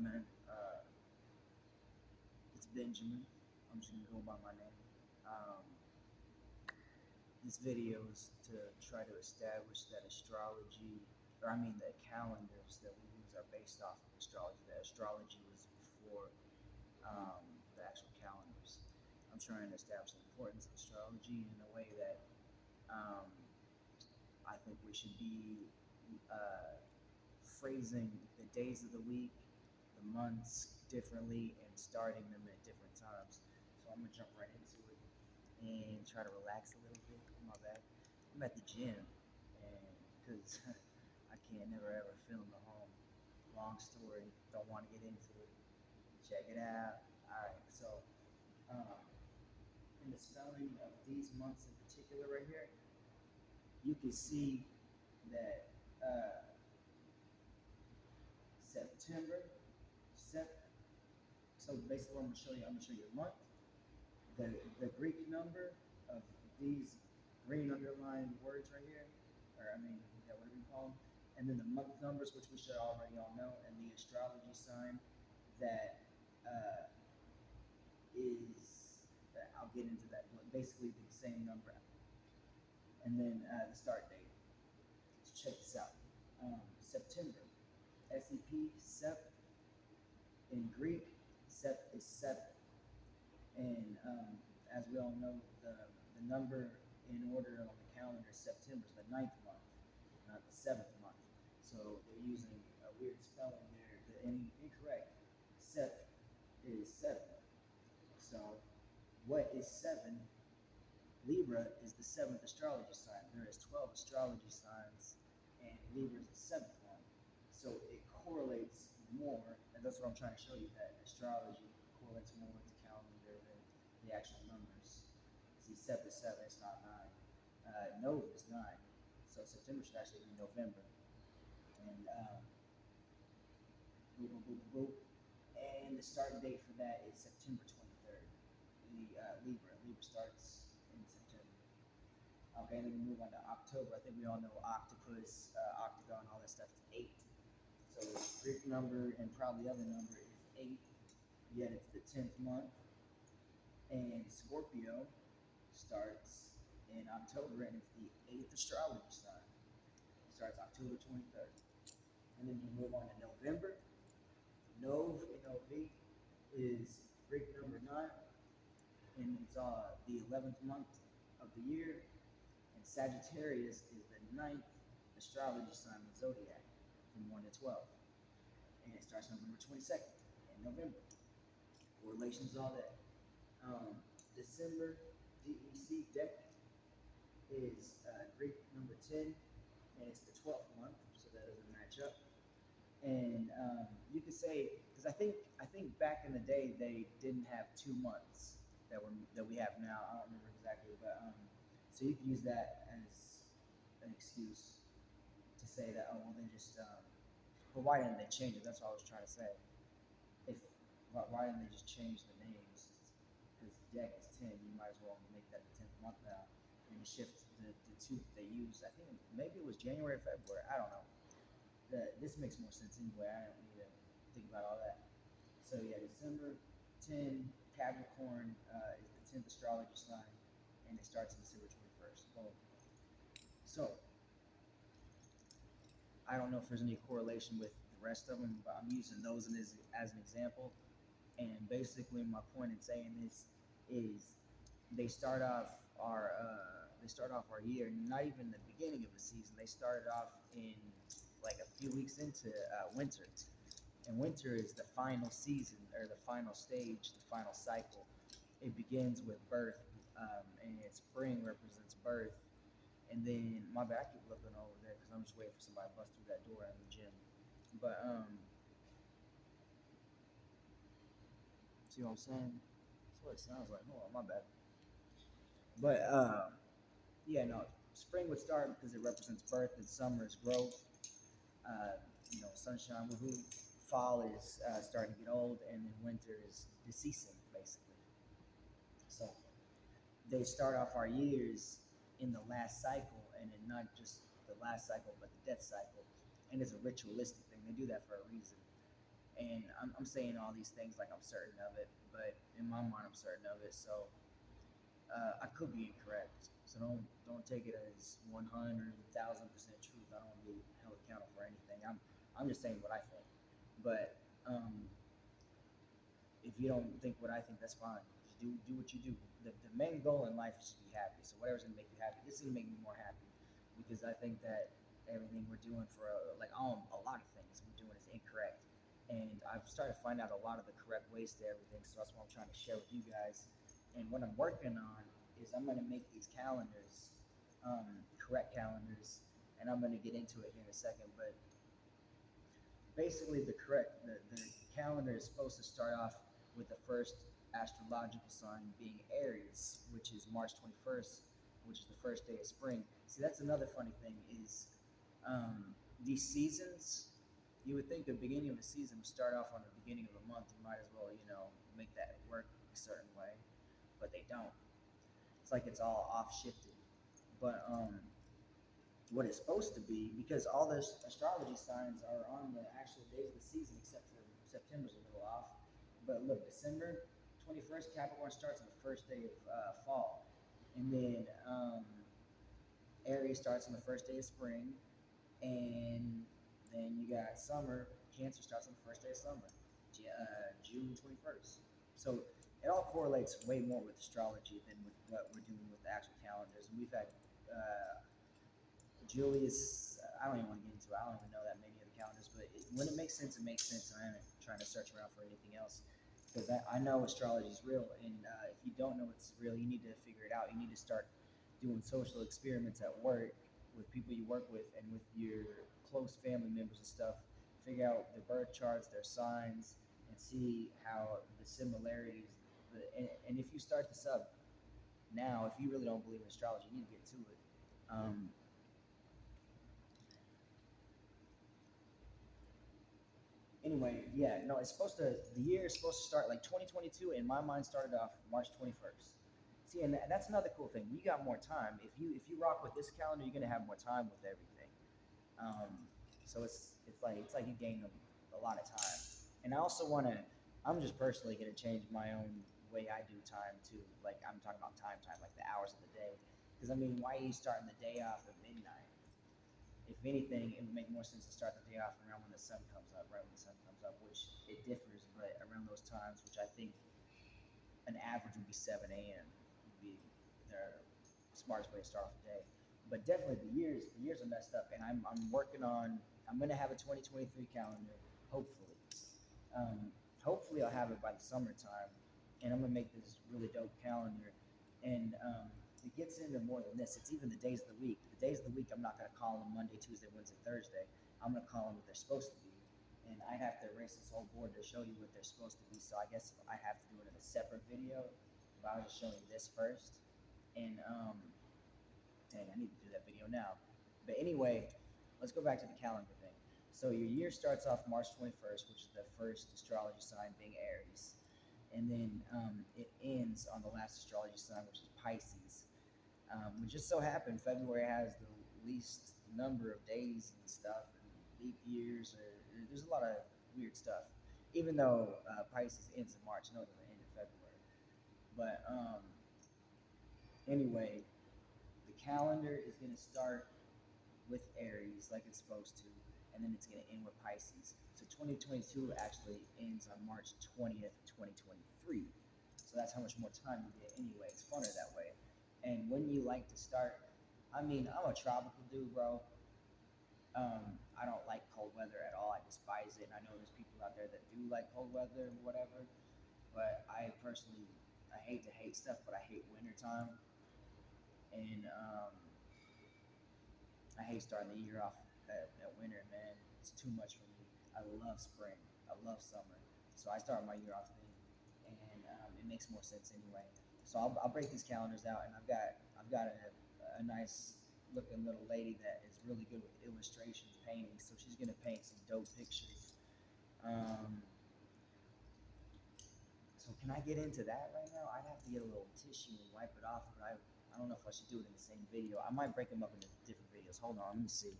man? It's Benjamin. I'm just gonna go by my name. Um, this video is to try to establish that astrology, or I mean, the calendars that we use are based off of astrology. That astrology was before the actual calendars. I'm trying to establish the importance of astrology in a way that um, I think we should be uh, phrasing the days of the week, the months differently, and starting them at different times. So I'm gonna jump right into it and try to relax a little bit. My bad. I'm at the gym, and because I can't never ever film at home. Long story. Don't want to get into it. Check it out. All right. So um, in the spelling of these months in particular, right here, you can see that September, Sep. So basically, what I'm gonna show you a month. The Greek number of these green underlined words right here, or I mean, yeah, whatever you call them, and then the month numbers, which we should already all know, and the astrology sign that uh, is. I'll get into that, but basically the same number, and then the start date. So check this out. September, SEP, Sep. In Greek, Sep is 7. And as we all know, the number in order on the calendar, September is the ninth month, not the seventh month. So they're using a weird spelling there. Incorrect. Sep is 7. So what is 7? Libra is the seventh astrology sign. There is 12 astrology signs, and Libra is the seventh one. So it correlates more, and that's what I'm trying to show you, that astrology correlates more with the calendar than the actual numbers. See, Sep is 7, it's not 9. Nov is 9. So September should actually be November. And boop, boop, boop, boop. And the start date for that is September 23rd. Libra. Libra starts in September. Okay, then we move on to October. I think we all know octopus, octagon, all that stuff is 8. So the Greek number and probably the other number is 8, yet it's the 10th month. And Scorpio starts in October, and it's the 8th astrology sign. It starts October 23rd. And then you move on to November. Nov, N-O-V, is Greek number 9, and it's the 11th month of the year. And Sagittarius is the ninth astrology sign of the zodiac from 1 to 12. And it starts November 22nd in November. Correlations, all that. December, DEC, deck, is Greek number 10, and it's the 12th month, so that doesn't match up. And you could say, because I think back in the day they didn't have 2 months that we have now. I don't remember exactly, but so you can use that as an excuse to say that, oh well, they just but why didn't they change it? That's what I was trying to say. If Why didn't they just change the names? Because deck is 10, you might as well make that the 10th month now and shift the two that they use. I think maybe it was January or February. I don't know. This makes more sense anyway. I don't need to think about all that. So yeah, December 10, Capricorn is the 10th astrology sign, and it starts on December 21st. Boom. So I don't know if there's any correlation with the rest of them, but I'm using those as an example. And basically, my point in saying this is they start off our year, not even the beginning of the season. They started off in like a few weeks into winter, and winter is the final season or the final stage, the final cycle. It begins with birth, and spring represents birth. And then my bad, I keep looking over there because I'm just waiting for somebody to bust through that door in the gym. But see what I'm saying? That's what it sounds like. Hold on, my bad. But yeah, no. Spring would start because it represents birth, and summer is growth. Uh, sunshine, woohoo. Fall is starting to get old, and then winter is deceasing, basically. So they start off our years in the last cycle, and then not just the last cycle, but the death cycle. And it's a ritualistic thing. They do that for a reason. And I'm saying all these things like I'm certain of it, but in my mind I'm certain of it. So I could be incorrect. So don't take it as 100,000% truth. I don't want to be held accountable for anything. I'm just saying what I think. But if you don't think what I think, that's fine. Just do what you do. The main goal in life is to be happy. So whatever's gonna make you happy, this is gonna make me more happy because I think that everything we're doing for a lot of things we're doing is incorrect, and I've started to find out a lot of the correct ways to everything. So that's what I'm trying to share with you guys. And what I'm working on is I'm gonna make these calendars, correct calendars, and I'm gonna get into it here in a second. But basically the calendar is supposed to start off with the first astrological sign being Aries, which is March 21st, which is the first day of spring. See, that's another funny thing is these seasons. You would think the beginning of the season would start off on the beginning of the month. You might as well, make that work a certain way, but they don't. It's like it's all off shifted. But what it's supposed to be, because all those astrology signs are on the actual days of the season, except for September's a little off. But look, December 21st, Capricorn starts on the first day of fall, and then Aries starts on the first day of spring, and then you got summer. Cancer starts on the first day of summer, June 21st. So it all correlates way more with astrology than with what we're doing with the actual calendars. And we've had Julius, I don't even want to get into it. I don't even know that many of the calendars, but when it makes sense, it makes sense. And I am trying to search around for anything else because I know astrology is real. And if you don't know it's real, you need to figure it out. You need to start doing social experiments at work with people you work with and with your close family members and stuff. Figure out their birth charts, their signs, and see how the similarities. And if you start this up now, if you really don't believe in astrology, you need to get to it. Anyway, yeah, no, it's supposed to. The year is supposed to start like 2022. In my mind, started off March 21st. See, and that's another cool thing. You got more time. If you rock with this calendar, you're gonna have more time with everything. Um, so it's like you gain a lot of time. And I also want to. I'm just personally gonna change my own way I do time too. Like I'm talking about time, like the hours of the day. Because I mean, why are you starting the day off at midnight? If anything, it would make more sense to start the day off around when the sun comes up, right when the sun comes up, which it differs, but around those times, which I think an average would be 7 a.m. would be the smartest way to start off the day. But definitely the years are messed up, and I'm working on. I'm gonna have a 2023 calendar, hopefully. Hopefully I'll have it by the summertime, and I'm gonna make this really dope calendar. And it gets into more than this. It's even the days of the week. The days of the week, I'm not gonna call them Monday, Tuesday, Wednesday, Thursday. I'm gonna call them what they're supposed to be. And I have to erase this whole board to show you what they're supposed to be. So I guess I have to do it in a separate video. But I'll just show you this first. And dang, I need to do that video now. But anyway, let's go back to the calendar thing. So your year starts off March 21st, which is the first astrology sign being Aries. And then it ends on the last astrology sign, which is Pisces. Which just so happened February has the least number of days and stuff, and leap years. There's a lot of weird stuff. Even though Pisces ends in March, no, it doesn't end in February. But anyway, the calendar is going to start with Aries like it's supposed to, and then it's going to end with Pisces. So 2022 actually ends on March 20th, 2023. So that's how much more time you get anyway. It's funner that way. And when you like to start, I mean, I'm a tropical dude, bro. I don't like cold weather at all. I despise it. And I know there's people out there that do like cold weather or whatever. But I personally, I hate to hate stuff, but I hate wintertime. And I hate starting the year off at winter, man. It's too much for me. I love spring. I love summer. So I start my year off then, and it makes more sense anyway. So I'll break these calendars out, and I've got a nice looking little lady that is really good with illustrations, painting. So she's gonna paint some dope pictures. Um, so can I get into that right now? I'd have to get a little tissue and wipe it off, but I don't know if I should do it in the same video. I might break them up into different videos. Hold on, let me see.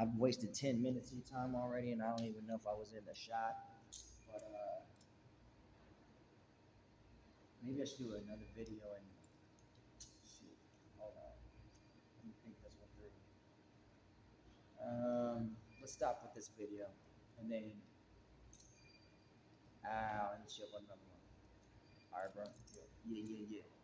I've wasted 10 minutes of your time already, and I don't even know if I was in the shot. But maybe I should do another video and shoot. Hold on. Let me think this one through. Let's stop with this video, and then I'll hit you up on another one. All right, bro. Yeah, yeah, yeah, yeah.